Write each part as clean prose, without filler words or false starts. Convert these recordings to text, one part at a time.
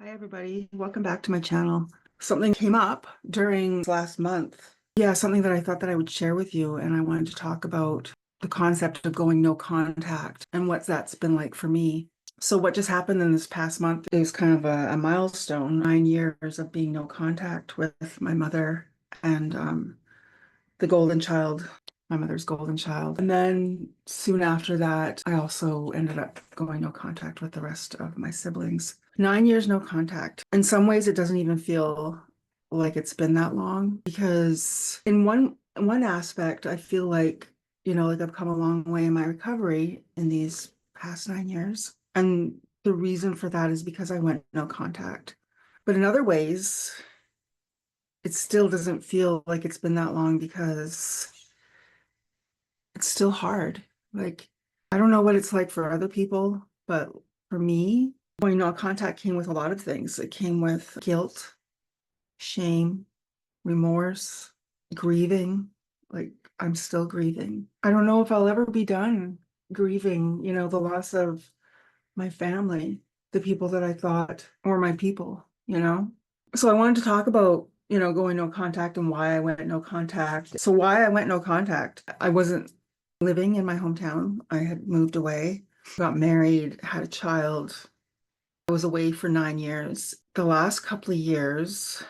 Hi, everybody. Welcome back to my channel. Something came up during last month. Yeah, something that I thought that I would share with you, and I wanted to talk about the concept of going no contact and what that's been like for me. So what just happened in this past month is kind of a milestone, 9 years of being no contact with my mother and the golden child, my mother's golden child. And then soon after that, I also ended up going no contact with the rest of my siblings. 9 years no contact. In some ways, it doesn't even feel like it's been that long because in one aspect, I feel like, like I've come a long way in my recovery in these past 9 years. And the reason for that is because I went no contact. But in other ways, it still doesn't feel like it's been that long because it's still hard. Like, I don't know what it's like for other people, but for me, going no contact came with a lot of things. It came with guilt, shame, remorse, grieving. Like, I'm still grieving. I don't know if I'll ever be done grieving, the loss of my family, the people that I thought were my people. So I wanted to talk about, going no contact and why I went no contact. So why I went no contact, I wasn't living in my hometown. I had moved away, got married, had a child. I was away for 9 years. The last couple of years,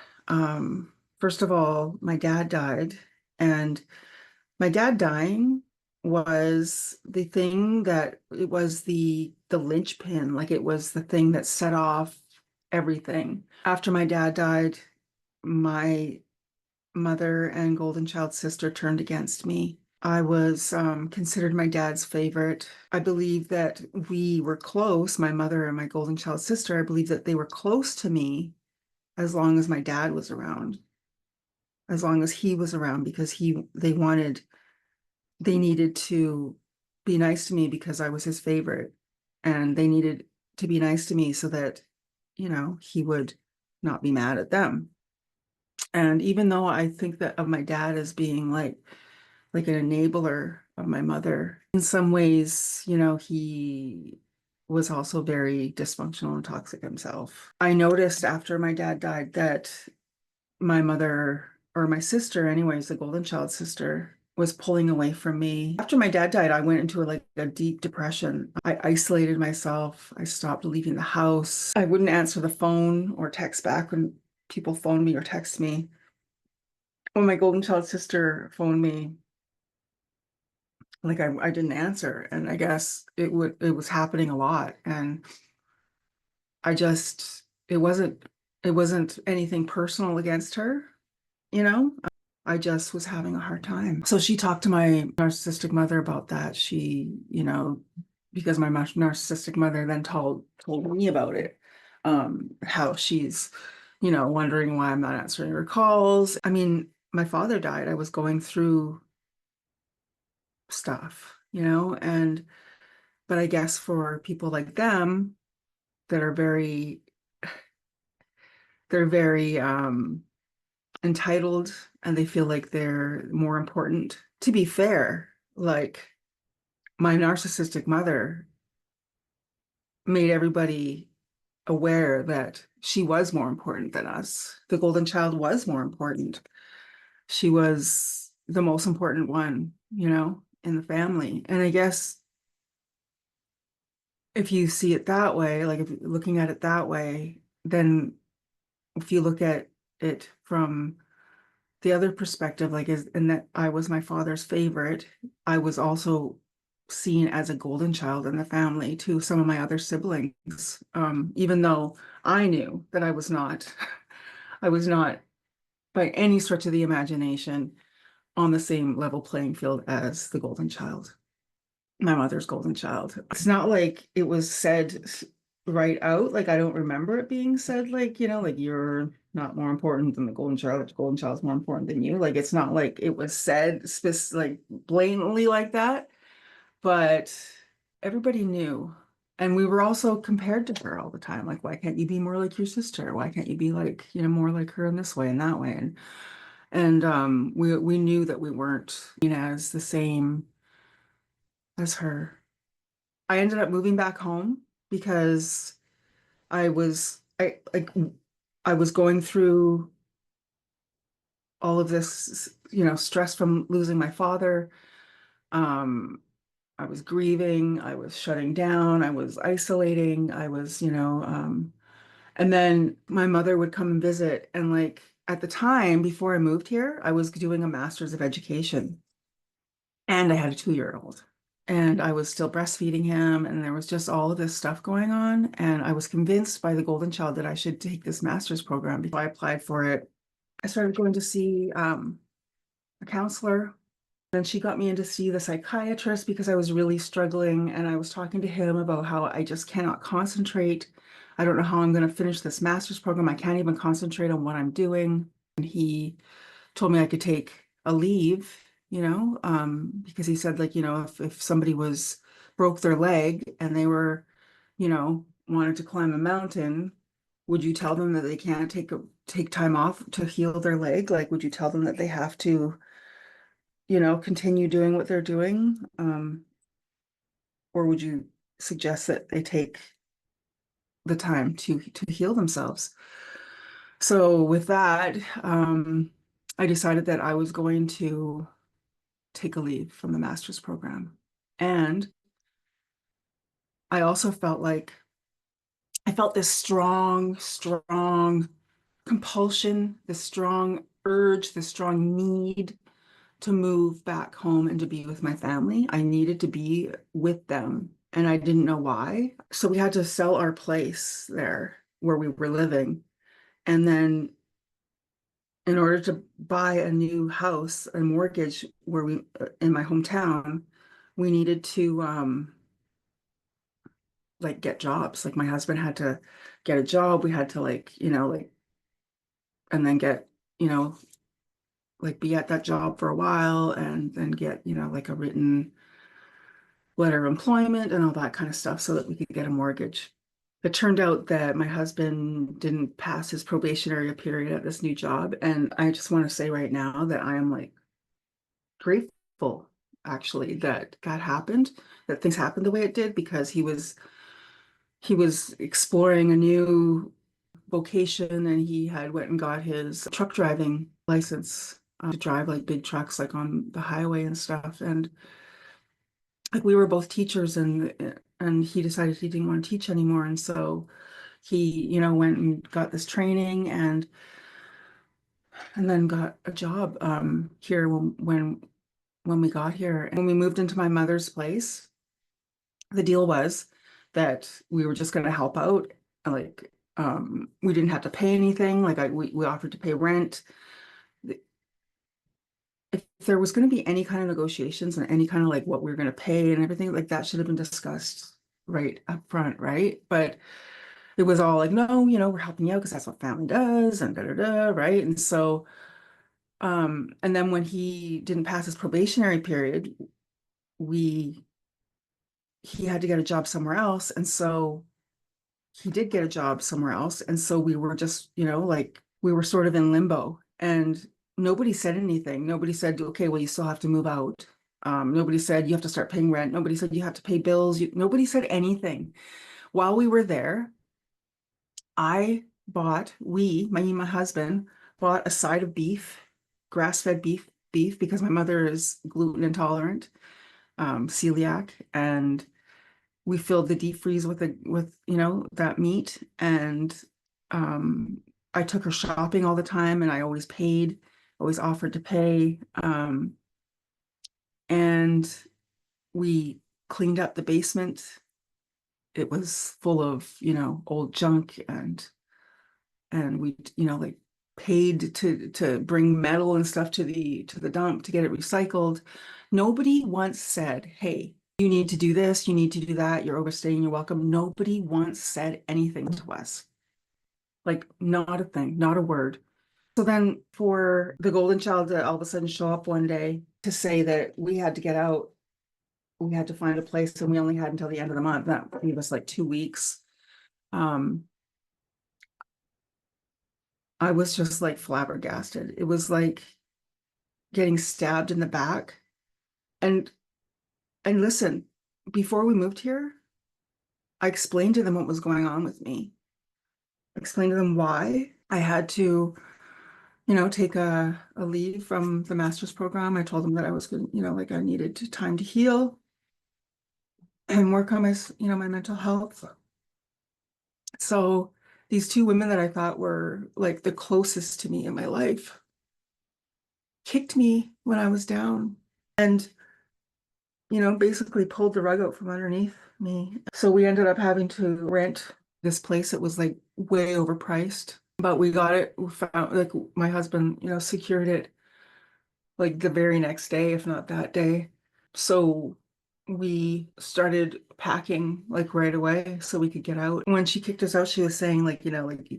first of all, my dad died, and my dad dying was the thing that it was the linchpin, like it was the thing that set off everything. After my dad died, my mother and golden child sister turned against me. I was considered my dad's favorite. I believe that we were close, my mother and my golden child sister. I believe that they were close to me as long as my dad was around, as long as he was around, because they needed to be nice to me because I was his favorite. And they needed to be nice to me so that, he would not be mad at them. And even though I think that of my dad as being like an enabler of my mother, in some ways, he was also very dysfunctional and toxic himself. I noticed after my dad died that my mother, or my sister anyways, the golden child sister, was pulling away from me. After my dad died, I went into a deep depression. I isolated myself. I stopped leaving the house. I wouldn't answer the phone or text back when people phoned me or text me. When my golden child sister phoned me, like I didn't answer, and I guess it was happening a lot, and I just it wasn't anything personal against her, you know. I just was having a hard time. So she talked to my narcissistic mother about that. Because my narcissistic mother then told me about it, how she's, wondering why I'm not answering her calls. I mean, my father died. I was going through stuff, and but I guess for people like them that are they're very entitled, and they feel like they're more important. To be fair, like my narcissistic mother made everybody aware that she was more important than us. The golden child was more important. She was the most important one, in the family. And I guess if you see it that way, like if you're looking at it that way, then if you look at it from the other perspective, like is and that I was my father's favorite, I was also seen as a golden child in the family to some of my other siblings. Even though I knew that I was not, I was not by any stretch of the imagination on the same level playing field as the golden child, my mother's golden child. It's not like it was said right out. Like I don't remember it being said like, like you're not more important than the golden child, the golden child's more important than you. Like it's not like it was said like blatantly like that, but everybody knew. And we were also compared to her all the time. Like, why can't you be more like your sister? Why can't you be like, more like her in this way and that way? And we knew that we weren't seen as the same as her. I ended up moving back home because I was I like I was going through all of this, stress from losing my father. Um, I was grieving, I was shutting down, I was isolating, I was, and then my mother would come and visit. And like at the time before I moved here, I was doing a master's of education and I had a 2-year old. And I was still breastfeeding him, and there was just all of this stuff going on. And I was convinced by the Golden Child that I should take this master's program. Before I applied for it, I started going to see a counselor. Then she got me in to see the psychiatrist because I was really struggling. And I was talking to him about how I just cannot concentrate. I don't know how I'm going to finish this master's program. I can't even concentrate on what I'm doing. And he told me I could take a leave, because he said, like, if somebody broke their leg and they were, wanted to climb a mountain, would you tell them that they can't take time off to heal their leg? Like, would you tell them that they have to, continue doing what they're doing? Or would you suggest that they take the time to heal themselves? So with that, I decided that I was going to take a leave from the master's program. And I also felt like I felt this strong, strong compulsion, this strong urge, this strong need to move back home and to be with my family. I needed to be with them, and I didn't know why. So we had to sell our place there where we were living. And then in order to buy a new house, a mortgage in my hometown, we needed to like get jobs. Like my husband had to get a job. We had to and then get, you know, be at that job for a while and then get, like a written letter of employment and all that kind of stuff so that we could get a mortgage. It turned out that my husband didn't pass his probationary period at this new job. And I just want to say right now that I am like grateful actually that happened, that things happened the way it did, because he was exploring a new vocation, and he had went and got his truck driving license to drive like big trucks like on the highway and stuff. And like we were both teachers, and he decided he didn't want to teach anymore. And so he, went and got this training and then got a job here when we got here. And when we moved into my mother's place, the deal was that we were just going to help out. Like, we didn't have to pay anything. Like, we offered to pay rent. If there was going to be any kind of negotiations and any kind of like what we were going to pay and everything, like that should have been discussed right up front, right? But it was all like, no, we're helping you out because that's what family does, and da da da, right? And so, and then when he didn't pass his probationary period, we he had to get a job somewhere else. And so he did get a job somewhere else. And so we were just, like we were sort of in limbo, and nobody said anything. Nobody said, okay, well, you still have to move out. Nobody said you have to start paying rent. Nobody said you have to pay bills. Nobody said anything. While we were there, me and my husband bought a side of beef, grass-fed beef, because my mother is gluten intolerant, celiac, and we filled the deep freeze with that meat. And I took her shopping all the time, and I always offered to pay. And we cleaned up the basement. It was full of old junk, and we like paid to bring metal and stuff to the dump to get it recycled. Nobody once said, hey, you need to do this, you need to do that, you're overstaying your welcome. Nobody once said anything to us. Like, not a thing, not a word. So then for the Golden Child to all of a sudden show up one day to say that we had to get out, we had to find a place, and we only had until the end of the month. That gave us like 2 weeks. I was just like flabbergasted. It was like getting stabbed in the back. And listen, before we moved here, I explained to them what was going on with me. explained to them why I had to, take a leave from the master's program. I told them that I was going, like I needed time to heal and work on my mental health. So these two women that I thought were like the closest to me in my life kicked me when I was down and, basically pulled the rug out from underneath me. So we ended up having to rent this place. It was like way overpriced, but we got it. We found like my husband, secured it like the very next day, if not that day. So we started packing like right away so we could get out. When she kicked us out, she was saying like, like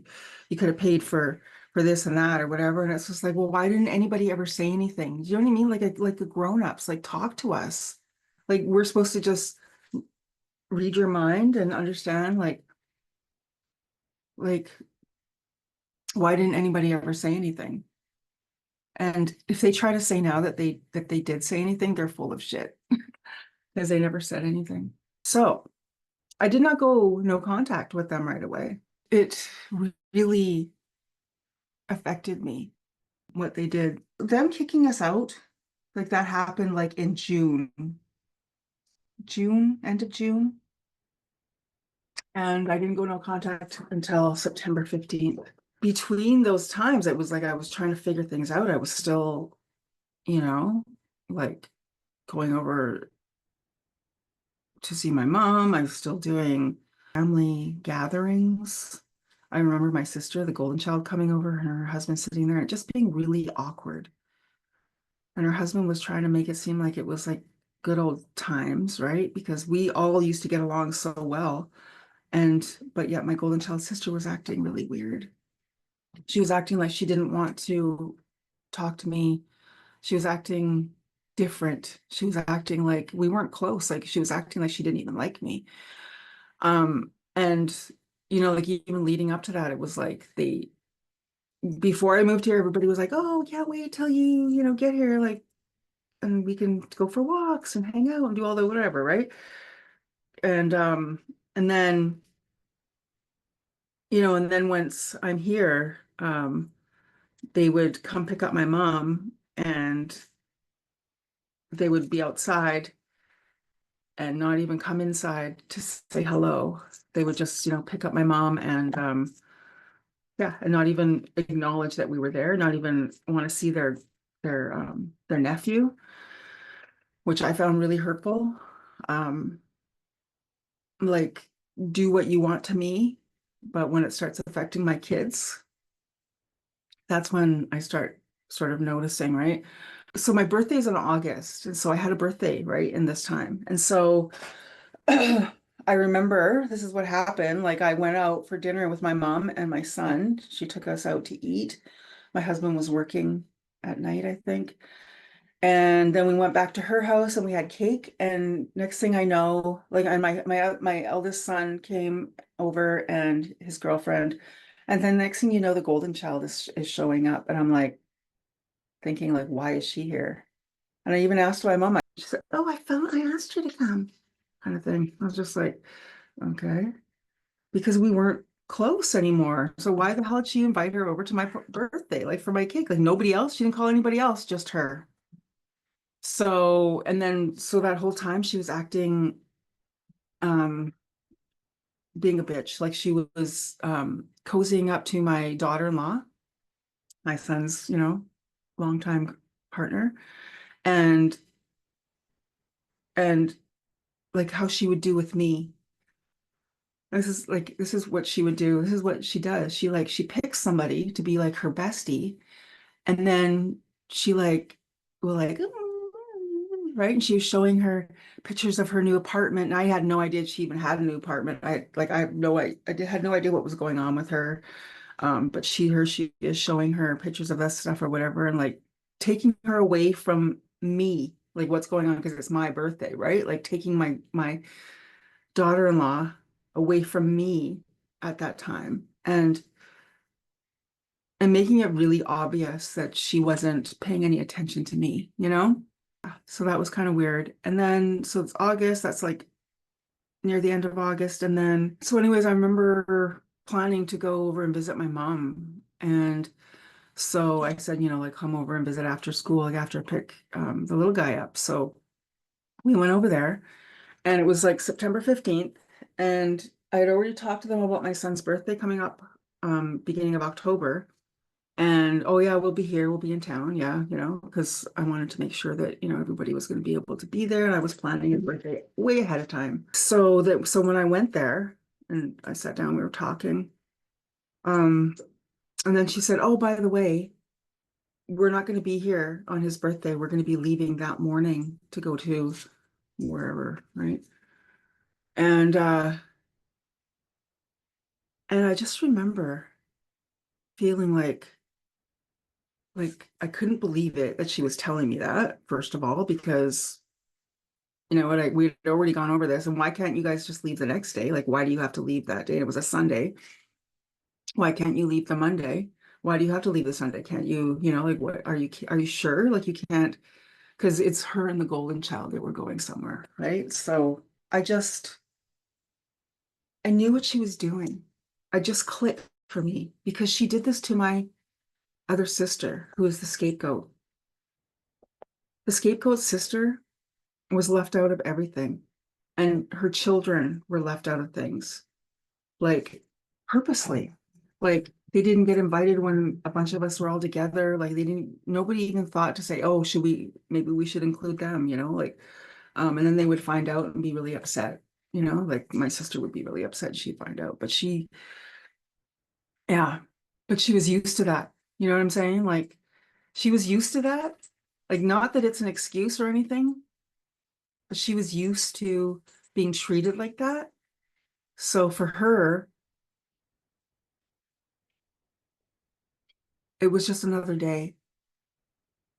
you could have paid for this and that or whatever. And it's just like, well, why didn't anybody ever say anything? Do you know what I mean? Like the grown-ups, like talk to us. Like we're supposed to just read your mind and understand like why didn't anybody ever say anything? And if they try to say now that they did say anything, they're full of shit because they never said anything. So I did not go no contact with them right away. It really affected me what they did. Them kicking us out, like that happened like in end of June. And I didn't go no contact until September 15th. Between those times, it was like I was trying to figure things out. I was still, you know, like going over to see my mom. I was still doing family gatherings. I remember my sister, the golden child, coming over and her husband sitting there and just being really awkward. And her husband was trying to make it seem like it was like good old times, right? Because we all used to get along so well. But yet my golden child sister was acting really weird. She was acting like she didn't want to talk to me. She was acting different. She was acting like we weren't close. Like she was acting like she didn't even like me. And like even leading up to that, it was like before I moved here, everybody was like, oh, can't wait till you get here, like, and we can go for walks and hang out and do all the whatever, right? And then, and then once I'm here, they would come pick up my mom and they would be outside and not even come inside to say hello. They would just, pick up my mom and yeah, and not even acknowledge that we were there, not even want to see their nephew, which I found really hurtful. Um, like do what you want to me, but when it starts affecting my kids, that's when I start sort of noticing, right? So my birthday is in August, and so I had a birthday right in this time. And so I remember this is what happened. Like I went out for dinner with my mom and my son. She took us out to eat. My husband was working at night, I think. And then we went back to her house and we had cake. And next thing I know, like and my eldest son came over and his girlfriend. And then next thing you know, the golden child is showing up. And I'm like thinking, like, why is she here? And I even asked my mom, she said, oh, I asked her to come, kind of thing. I was just like, okay. Because we weren't close anymore. So why the hell did she invite her over to my birthday, like for my cake? Like nobody else, she didn't call anybody else, just her. So, and then, so that whole time she was acting, um, being a bitch. Like she was, cozying up to my daughter-in-law, my son's, longtime partner, and, and like how she would do with me. This is what she would do. This is what she does. She picks somebody to be like her bestie. And then she will right. And she was showing her pictures of her new apartment. And I had no idea she even had a new apartment. I have no had no idea what was going on with her. But she is showing her pictures of that stuff or whatever, and like taking her away from me, like what's going on because it's my birthday, right? Like taking my daughter-in-law away from me at that time. And making it really obvious that she wasn't paying any attention to me. So that was kind of weird. And then, so it's August, that's like near the end of August. And then, so anyways, I remember planning to go over and visit my mom. And so I said, like come over and visit after school, like after I pick the little guy up. So we went over there and it was like September 15th. And I had already talked to them about my son's birthday coming up beginning of October. And oh yeah, we'll be here, we'll be in town, yeah, because I wanted to make sure that, everybody was going to be able to be there. And I was planning his birthday way ahead of time. So when I went there and I sat down, we were talking. Um, and then she said, "Oh, by the way, we're not going to be here on his birthday. We're going to be leaving that morning to go to wherever, right?" And I just remember feeling like I couldn't believe it that she was telling me that, first of all, because you know what, we'd already gone over this, and why can't you guys just leave the next day? Like, why do you have to leave that day? It was a Sunday. Why can't you leave the Monday? Why do you have to leave the Sunday? Can't you, like, what are you sure? Like, you can't, because it's her and the golden child that were going somewhere, right? So I just, I knew what she was doing. I just clicked for me because she did this to my other sister, who is the scapegoat. The scapegoat's sister was left out of everything, and her children were left out of things, like purposely. Like they didn't get invited when a bunch of us were all together. Like nobody even thought to say, "Oh, maybe we should include them," like, and then they would find out and be really upset, like my sister would be really upset. She'd find out, yeah, but she was used to that. You know what I'm saying? Like she was used to that. Like, not that it's an excuse or anything, but she was used to being treated like that. So for her, it was just another day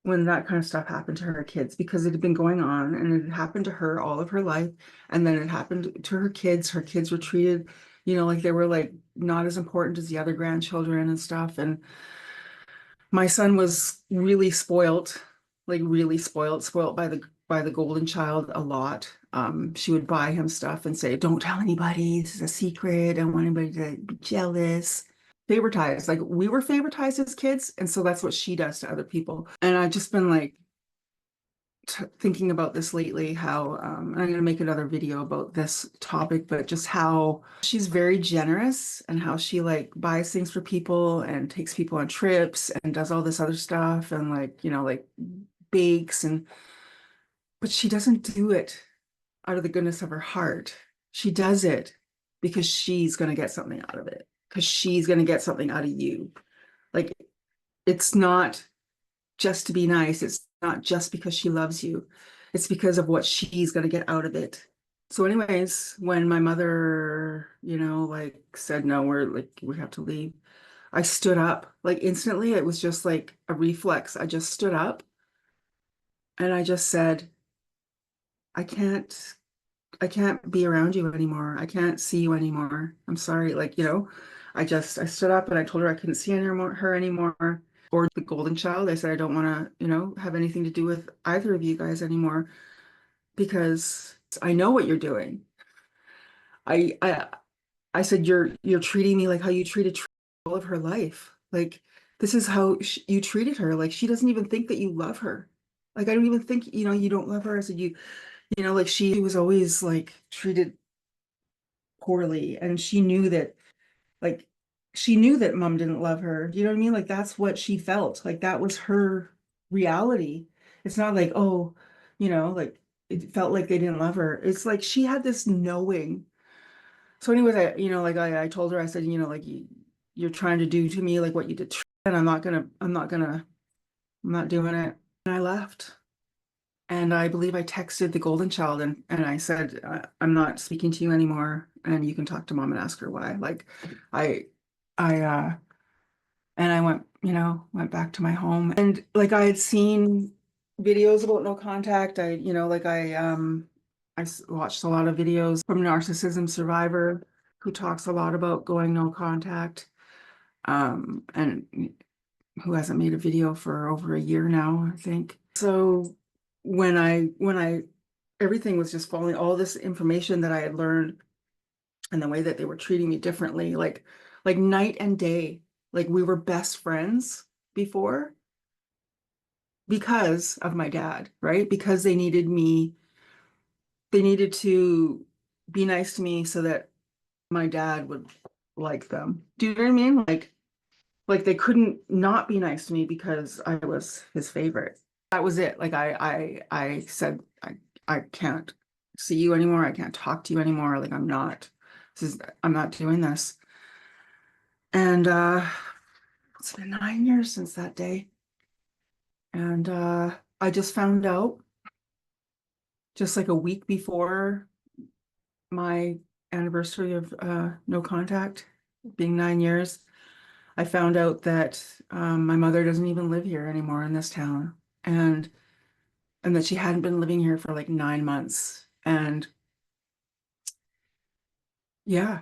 when that kind of stuff happened to her kids, because it had been going on and it had happened to her all of her life. And then it happened to her kids. Her kids were treated, like they were like not as important as the other grandchildren and stuff. And my son was really spoilt, like really spoilt by the golden child a lot. She would buy him stuff and say, "Don't tell anybody. This is a secret. I don't want anybody to be jealous." Favoritized, like we were favoritized as kids, and so that's what she does to other people. And I've just been like thinking about this lately, how and I'm going to make another video about this topic, but just how she's very generous and how she like buys things for people and takes people on trips and does all this other stuff and like, like bakes, but she doesn't do it out of the goodness of her heart. She does it because she's going to get something out of it, because she's going to get something out of you. Like, it's not just to be nice. It's not just because she loves you. It's because of what she's going to get out of it. So anyways, when my mother, like said, "No, we have to leave," I stood up like instantly. It was just like a reflex. I just stood up and I just said, I can't, I can't be around you anymore. I can't see you anymore. I'm sorry. Like, I stood up and I told her I couldn't see her anymore. Or the golden child. I said, "I don't want to, have anything to do with either of you guys anymore because I know what you're doing." I I I said, "You're treating me like how you treated all of her life. Like this is how you treated her. Like she doesn't even think that you love her. Like I don't even think, you don't love her." I said, like she was always like treated poorly, and like she knew that mom didn't love her. You know what I mean? Like that's what she felt. Like that was her reality. It's not like, oh, like it felt like they didn't love her. It's like she had this knowing. So anyways, I told her, I said, like you're trying to do to me like what you did to and I'm not doing it. And I left. And I believe I texted the golden child and I said, "I'm not speaking to you anymore. And you can talk to mom and ask her why." Like I, I, and I went back to my home. And like I had seen videos about no contact. Watched a lot of videos from Narcissism Survivor, who talks a lot about going no contact. And who hasn't made a video for over a year now, I think. So when I everything was just falling, all this information that I had learned and the way that they were treating me differently, like like night and day. Like we were best friends before because of my dad, right? Because they needed to be nice to me so that my dad would like them. Do you know what I mean? Like they couldn't not be nice to me because I was his favorite. That was it. Like I said I can't see you anymore. I can't talk to you anymore. Like I'm not doing this. And it's been 9 years since that day. And I just found out just like a week before my anniversary of no contact, being 9 years, I found out that my mother doesn't even live here anymore in this town. And that she hadn't been living here for like 9 months. And yeah,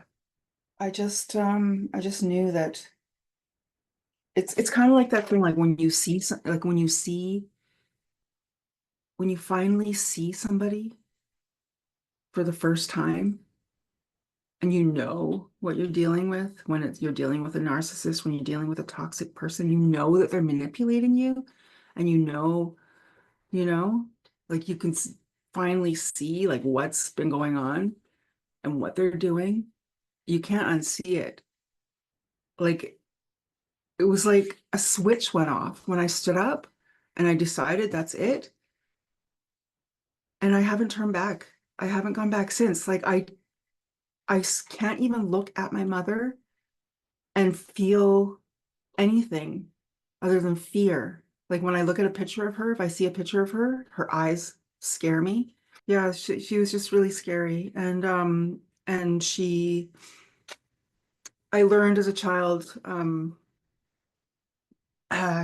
I just knew that it's kind of like that thing, like when you see like when you finally see somebody for the first time and you know what you're dealing with when you're dealing with a narcissist, when you're dealing with a toxic person, you know that they're manipulating you and you know, like you can finally see like what's been going on and what they're doing. You can't unsee it. Like it was like a switch went off when I stood up and I decided that's it. And I haven't turned back. I haven't gone back since. Like can't even look at my mother and feel anything other than fear. Like when I look at a picture of her, if I see a picture of her, her eyes scare me. Yeah, she was just really scary. And I learned as a child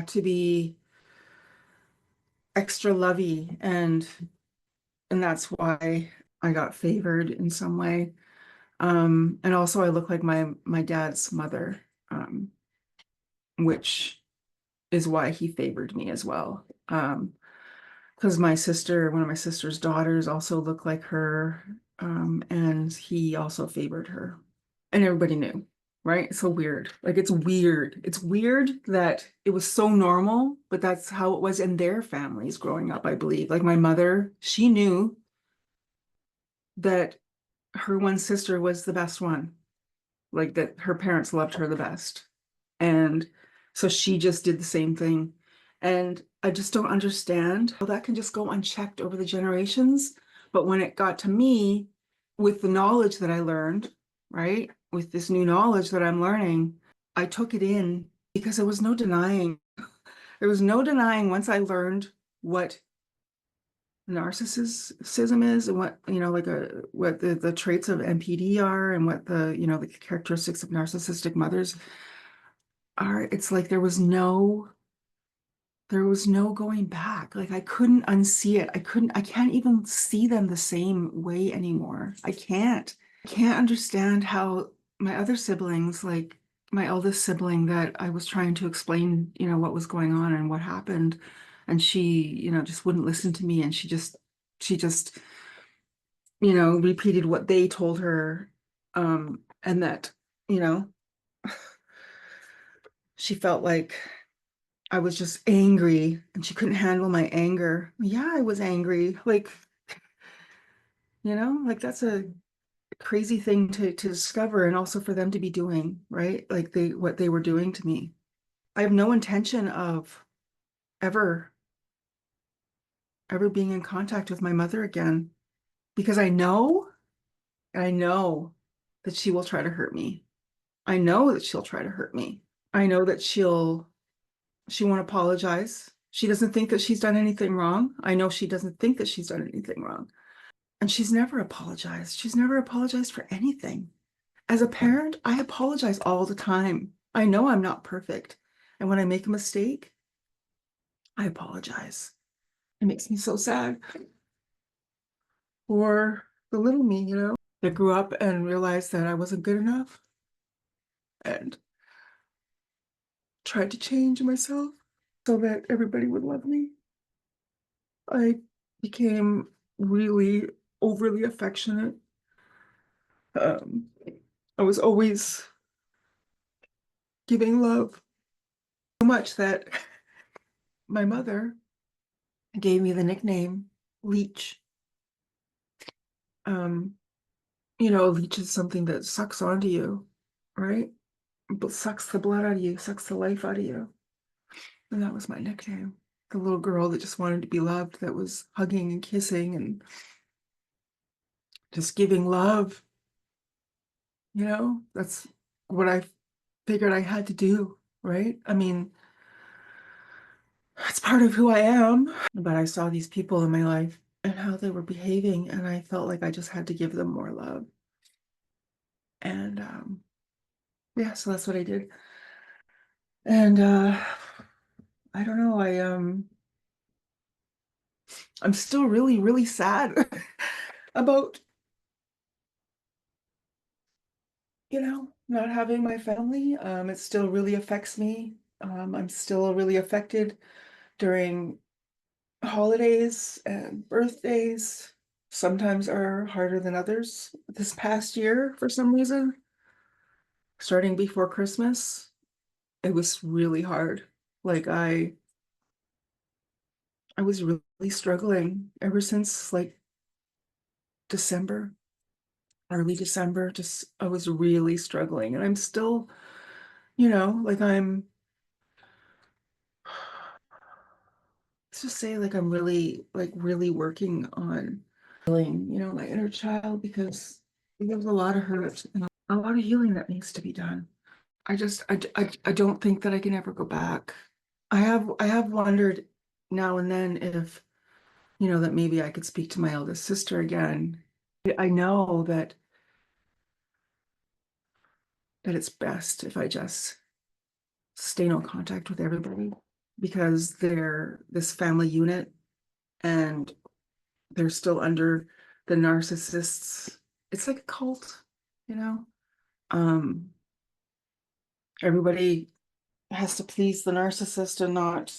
to be extra lovey and that's why I got favored in some way. And also I look like my dad's mother, which is why he favored me as well. Because one of my sister's daughters also looked like her, and he also favored her. And everybody knew, right? It's so weird. Like it's weird. It's weird that it was so normal, but that's how it was in their families growing up, I believe. Like my mother, she knew that her one sister was the best one, like that her parents loved her the best. And so she just did the same thing. And I just don't understand how that can just go unchecked over the generations. But when it got to me, with the knowledge that I learned, right, with this new knowledge that I'm learning, I took it in because there was no denying. There was no denying once I learned what narcissism is and what like what the traits of NPD are and what the characteristics of narcissistic mothers are. It's like there was no going back. Like I couldn't unsee it. I can't even see them the same way anymore. I can't understand how my other siblings, like my eldest sibling that I was trying to explain what was going on and what happened, and she just wouldn't listen to me, and she just repeated what they told her, and that, you know, she felt like I was just angry and she couldn't handle my anger. Yeah, I was angry. Like, like that's a crazy thing to discover and also for them to be doing, right? Like what they were doing to me. I have no intention of ever, ever being in contact with my mother again because I know that she will try to hurt me. I know that she'll try to hurt me. I know that she won't apologize. She doesn't think that she's done anything wrong. I know she doesn't think that she's done anything wrong. And she's never apologized. She's never apologized for anything. As a parent, I apologize all the time. I know I'm not perfect. And when I make a mistake, I apologize. It makes me so sad for the little me, that grew up and realized that I wasn't good enough and tried to change myself so that everybody would love me. I became really overly affectionate. Um, I was always giving love so much that my mother gave me the nickname Leech. Um, a leech is something that sucks onto you, right? But sucks the blood out of you, sucks the life out of you. And that was my nickname. The little girl that just wanted to be loved, that was hugging and kissing and just giving love. That's what I figured I had to do, right? I mean, it's part of who I am. But I saw these people in my life and how they were behaving, and I felt like I just had to give them more love. And yeah, so that's what I did. And I don't know, I'm still really, really sad about, not having my family. It still really affects me. I'm still really affected during holidays and birthdays. Sometimes are harder than others. This past year, for some reason, starting before Christmas, it was really hard. Like I was really struggling ever since like December, early December. Just I was really struggling, and I'm still, like let's just say like I'm really like really working on healing, my inner child, because there's a lot of hurt and a lot of healing that needs to be done. I don't think that I can ever go back. I have wondered now and then if, that maybe I could speak to my eldest sister again. I know that it's best if I just stay no contact with everybody, because they're this family unit and they're still under the narcissists. It's like a cult, you know? Um, Everybody has to please the narcissist and not,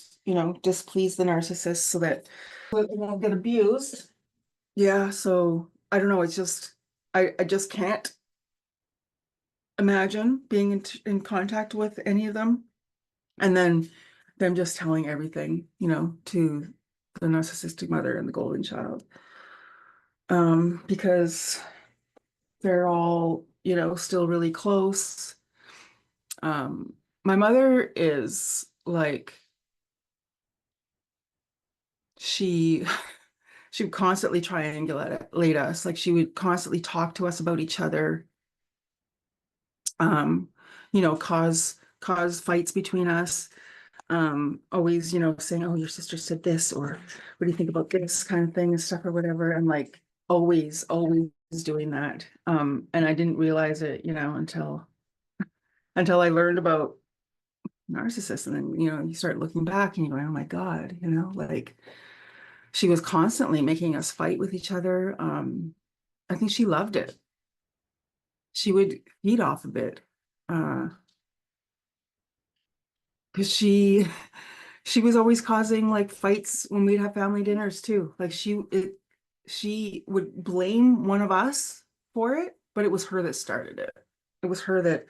displease the narcissist so that they won't get abused. Yeah, so I don't know. It's just, I just can't imagine being in contact with any of them and then them just telling everything, to the narcissistic mother and the golden child. Because they're all, still really close. My mother is like, she she would constantly triangulate us. Like she would constantly talk to us about each other, um, cause fights between us. Always, saying, "Oh, your sister said this," or "What do you think about this?" kind of thing and stuff or whatever. And like always doing that. And I didn't realize it, until I learned about narcissists. And then, you start looking back and you're going, "Oh my God," like she was constantly making us fight with each other. I think she loved it. She would feed off of it. Because she was always causing like fights when we'd have family dinners too. Like she would blame one of us for it, but it was her that started it. It was her that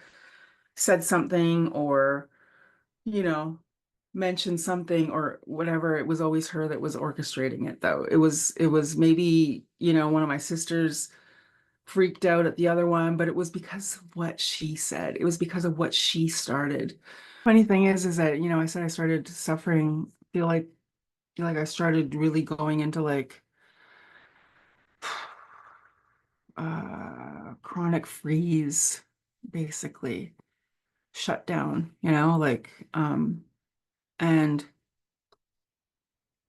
said something or, you know, mentioned something or whatever. It was always her that was orchestrating it though. It was maybe, one of my sisters freaked out at the other one, but it was because of what she said. It was because of what she started. Funny thing is that, I said I started suffering, feel like I started really going into like chronic freeze, basically shut down, like and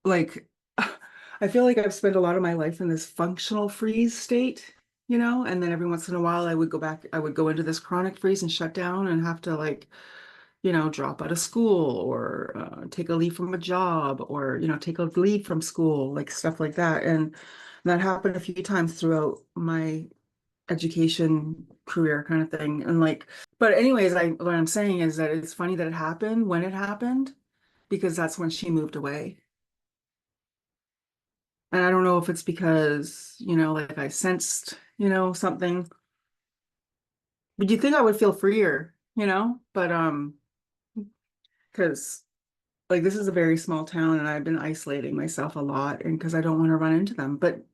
like I feel like I've spent a lot of my life in this functional freeze state, and then every once in a while I would go into this chronic freeze and shut down and have to like, drop out of school or take a leave from a job or, take a leave from school, like stuff like that. And that happened a few times throughout my education career kind of thing. And like, but anyways, what I'm saying is that it's funny that it happened when it happened because that's when she moved away. And I don't know if it's because, like I sensed, something. But you think I would feel freer, but because like this is a very small town and I've been isolating myself a lot and because I don't want to run into them. But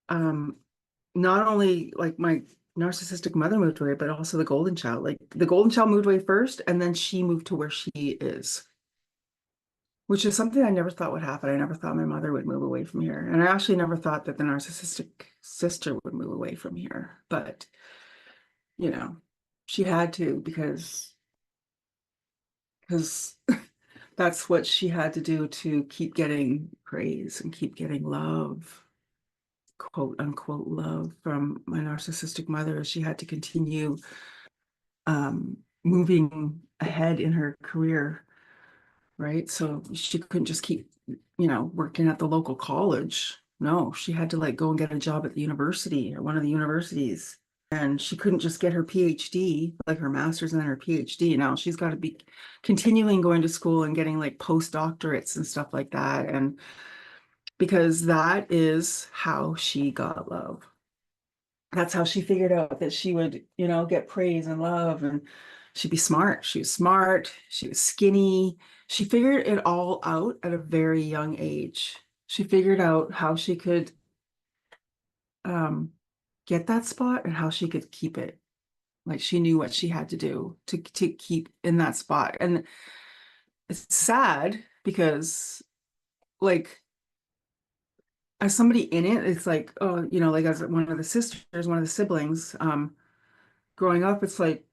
um not only like my narcissistic mother moved away, but also the golden child. Like the golden child moved away first and then she moved to where she is, which is something I never thought would happen. I never thought my mother would move away from here. And I actually never thought that the narcissistic sister would move away from here. But, you know, she had to because that's what she had to do to keep getting praise and keep getting love, quote unquote love from my narcissistic mother. She had to continue moving ahead in her career, right? So she couldn't just keep, working at the local college. No, she had to like go and get a job at the university or one of the universities. And she couldn't just get her PhD, like her master's and then her PhD. Now she's got to be continuing going to school and getting like postdoctorates and stuff like that. And because that is how she got love. That's how she figured out that she would, get praise and love and she'd be smart. She was smart. She was skinny. She figured it all out at a very young age. She figured out how she could um, get that spot and how she could keep it. Like she knew what she had to do to keep in that spot. And it's sad because like as somebody in it, it's like, oh, like as one of the sisters, one of the siblings, growing up, it's like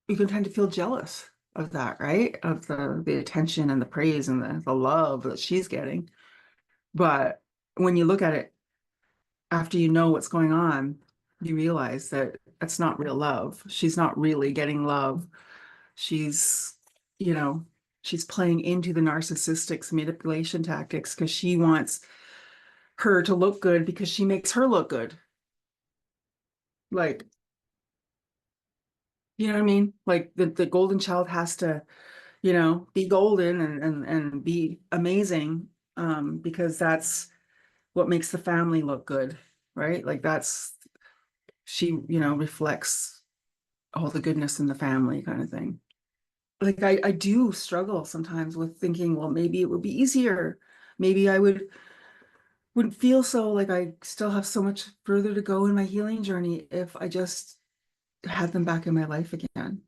you can tend to feel jealous of that, right? Of the attention and the praise and the love that she's getting. But when you look at it after you know what's going on, you realize that that's not real love. She's not really getting love. She's, you know, she's playing into the narcissistic's manipulation tactics because she wants her to look good because she makes her look good. Like, you know what I mean? Like the golden child has to be golden and be amazing because that's what makes the family look good, right? Like that's she, reflects all the goodness in the family kind of thing. Like I do struggle sometimes with thinking, well, maybe it would be easier. Maybe I wouldn't feel so like I still have so much further to go in my healing journey if I just had them back in my life again.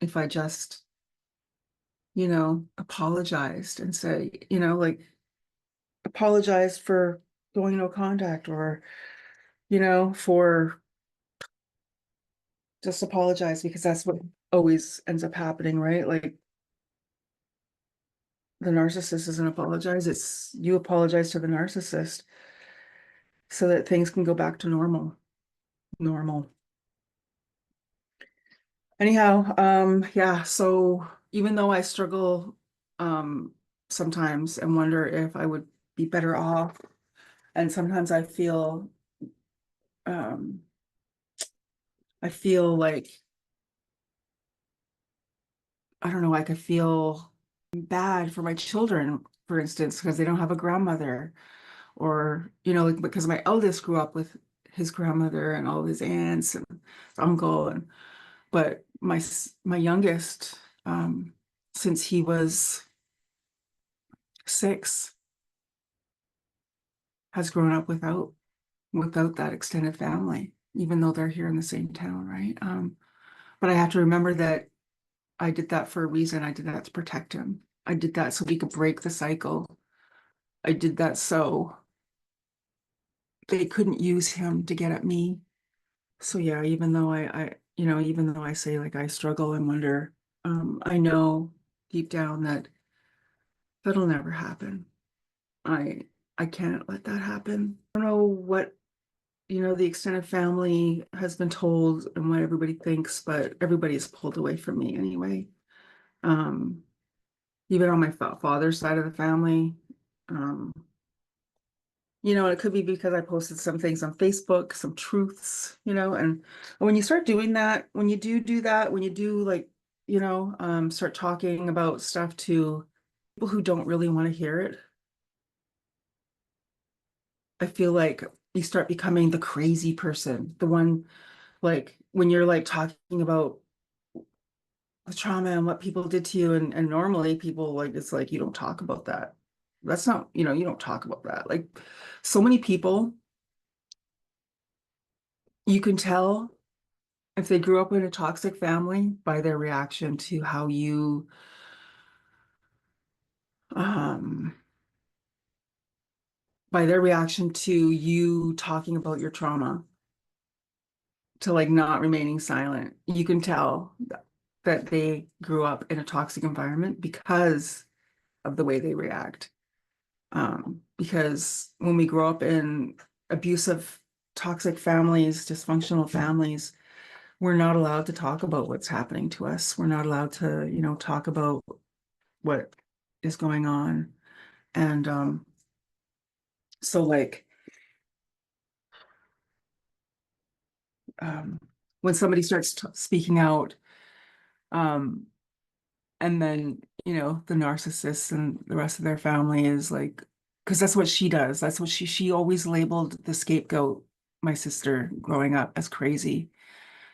If I just, apologized and say, like apologize for going no contact or, for just apologize because that's what always ends up happening, right? Like the narcissist doesn't apologize. It's you apologize to the narcissist so that things can go back to normal. Anyhow, yeah, so even though I struggle um sometimes and wonder if I would be better off, and sometimes um I feel like I don't know, like I feel bad for my children, for instance, because they don't have a grandmother, or, like because my eldest grew up with his grandmother and all of his aunts and his uncle, and but my youngest, since he was 6, has grown up without that extended family, even though they're here in the same town, right? But I have to remember that I did that for a reason. I did that to protect him. I did that so we could break the cycle. I did that so they couldn't use him to get at me. So yeah, even though even though I say like I struggle and wonder, I know deep down that that'll never happen. I I can't let that happen. I don't know what, the extended family has been told and what everybody thinks, but everybody's pulled away from me anyway. Um, Even on my father's side of the family. Um, it could be because I posted some things on Facebook, some truths, and when you start doing that, when you do that, when you do like, start talking about stuff to people who don't really want to hear it, I feel like you start becoming the crazy person, the one like when you're like talking about the trauma and what people did to you. And normally people like, it's like, you don't talk about that. That's not, you don't talk about that. Like so many people, you can tell if they grew up in a toxic family by their reaction to how you, um, by their reaction to you talking about your trauma, to like not remaining silent. You can tell that they grew up in a toxic environment because of the way they react. Because when we grow up in abusive, toxic families, dysfunctional families, we're not allowed to talk about what's happening to us. We're not allowed to, talk about what is going on. And so like um, when somebody starts speaking out, um, and then, the narcissist and the rest of their family is like, because that's what she does. That's what she always labeled the scapegoat, my sister growing up, as crazy.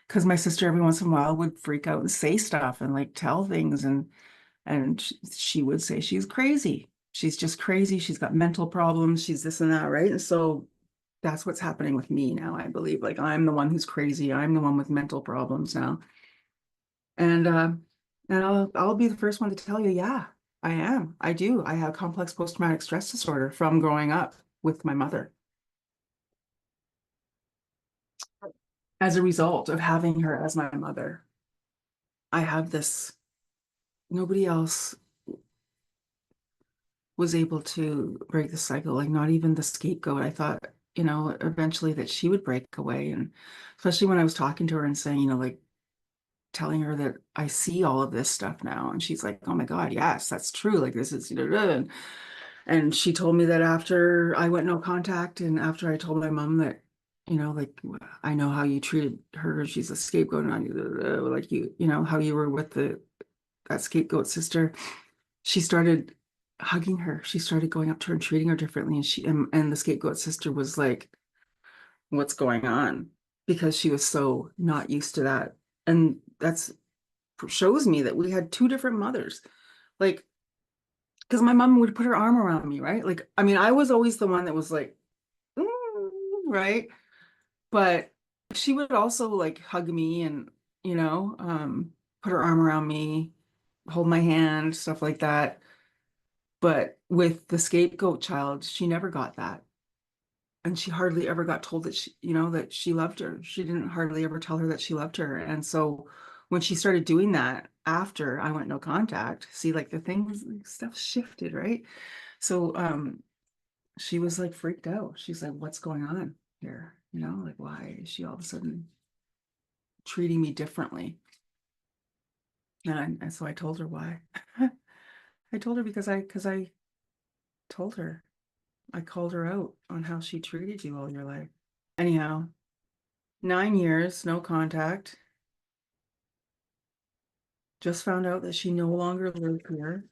Because my sister every once in a while would freak out and say stuff and like tell things, and she would say she's crazy. She's just crazy. She's got mental problems. She's this and that, right? And so that's what's happening with me now, I believe. Like I'm the one who's crazy. I'm the one with mental problems now. And I'll be the first one to tell you, yeah, I am. I do. I have complex post-traumatic stress disorder from growing up with my mother as a result of having her as my mother. I have this, nobody else was able to break the cycle, like not even the scapegoat. I thought, eventually that she would break away. And especially when I was talking to her and saying, like telling her that I see all of this stuff now. And she's like, oh my God, yes, that's true. Like this is, and she told me that after I went no contact and after I told my mom that, like I know how you treated her, she's a scapegoat on you, like how you were with that scapegoat sister. She started hugging her. She started going up to her and treating her differently. And the scapegoat sister was like, what's going on? Because she was so not used to that. And that's shows me that we had two different mothers. Like, because my mom would put her arm around me, right? Like, I mean, I was always the one that was like, "Mm," right? But she would also like hug me and, put her arm around me, hold my hand, stuff like that. But with the scapegoat child, she never got that. And she hardly ever got told that that she loved her. She didn't hardly ever tell her that she loved her. And so when she started doing that after I went no contact, see, like the things, like, stuff shifted, right? So she was like freaked out. She's like, what's going on here? Like why is she all of a sudden treating me differently? And so I told her why. I told her because I told her. I called her out on how she treated you all your life. Anyhow, 9 years, no contact. Just found out that she no longer lives here.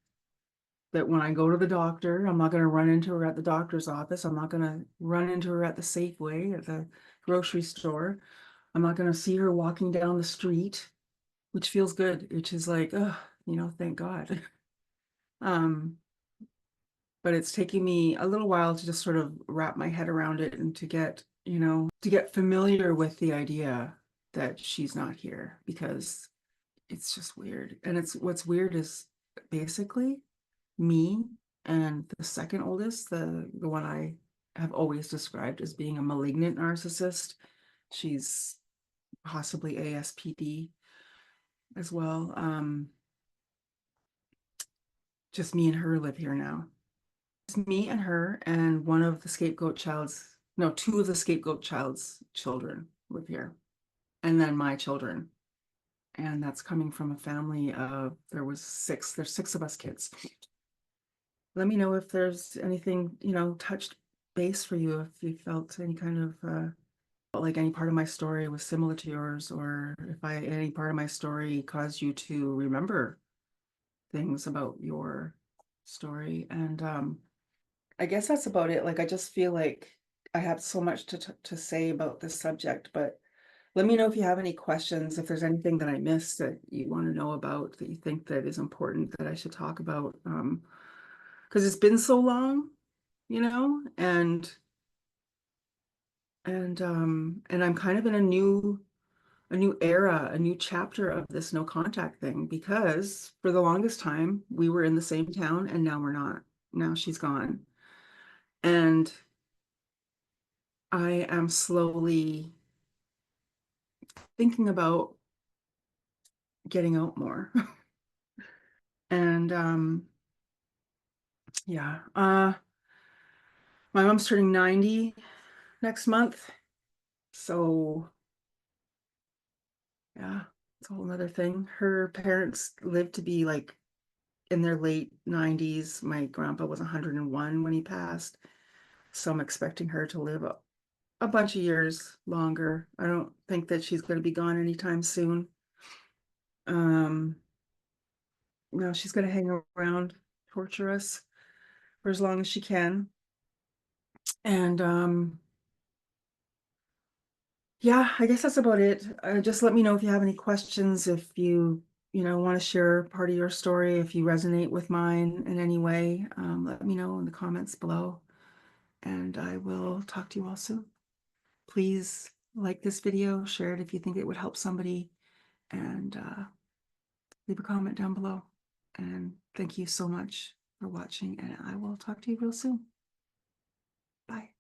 That when I go to the doctor, I'm not going to run into her at the doctor's office. I'm not going to run into her at the Safeway, at the grocery store. I'm not going to see her walking down the street, which feels good, which is like, oh, thank God. Um, but it's taking me a little while to just sort of wrap my head around it and to get familiar with the idea that she's not here because it's just weird. And what's weird is basically me and the second oldest, the one I have always described as being a malignant narcissist. She's possibly ASPD as well. Just me and her live here now. It's me and her and one of the scapegoat child's, no, two of the scapegoat child's children live here. And then my children. And that's coming from a family of, there's six of us kids. Let me know if there's anything, touched base for you, if you felt any kind of, like any part of my story was similar to yours, or if any part of my story caused you to remember things about your story. And I guess that's about it. Like, I just feel like I have so much to say about this subject, but Let me know if you have any questions, if there's anything that I missed that you want to know about, that you think that is important that I should talk about. Because it's been so long, and I'm kind of in a new era, a new chapter of this no contact thing, because for the longest time we were in the same town and now we're not. Now she's gone. And I am slowly thinking about getting out more. And yeah, my mom's turning 90 next month. So yeah, it's a whole other thing. Her parents lived to be like in their late 90s. My grandpa was 101 when he passed. So I'm expecting her to live a bunch of years longer. I don't think that she's going to be gone anytime soon. Um, she's going to hang around, torture us for as long as she can. And yeah, I guess that's about it. Just let me know if you have any questions, if you want to share part of your story, if you resonate with mine in any way. Let me know in the comments below, and I will talk to you all soon. Please like this video, share it if you think it would help somebody, and leave a comment down below. And thank you so much for watching, and I will talk to you real soon. Bye.